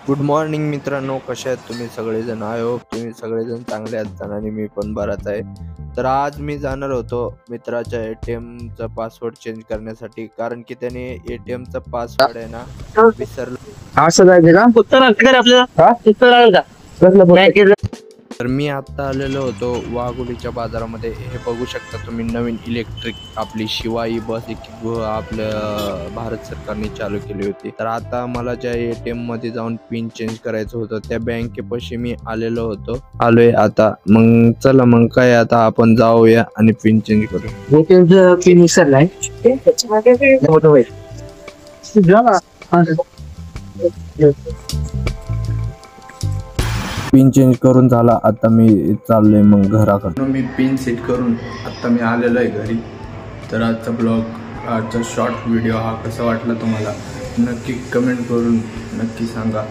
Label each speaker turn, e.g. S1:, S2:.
S1: Good morning मित्रांनो, कशा आहेत तुम्ही सगळेजण? आय होप तुम्ही सगळेजण चांगले आहात आणि मी पण बराच आहे. तर आज मी जाणार होतो मित्राच्या ATMचा पासवर्ड चेंज करण्यासाठी, कारण की त्याने ATMचा पासवर्ड आहे ना विसरला.
S2: असं जायचं का?
S3: उत्तर आपल्याला उत्तर लागेल का?
S2: कसलं
S1: तर मी आता आलेलो होतो वाघोलीच्या बाजारामध्ये. हे बघू शकता तुम्ही, नवीन इलेक्ट्रिक आपली शिवाई बस आपल्या भारत सरकारने चालू केली होती. तर आता मला ज्या ATM मध्ये जाऊन पिन चेंज करायचं होतं त्या बँकेपाशी मी आलोय आता. मग चला, मग काय, आता आपण जाऊया आणि पिन चेंज करू.
S2: पिन विसरलाय.
S1: पिन चेंज करून झाला, आता मी चाललोय मग घराकडे. मी पिन सेट करून आता मी आलेलो आहे घरी. तर आजचा शॉर्ट व्हिडिओ हा कसा वाटला तुम्हाला नक्की कमेंट करून नक्की सांगा.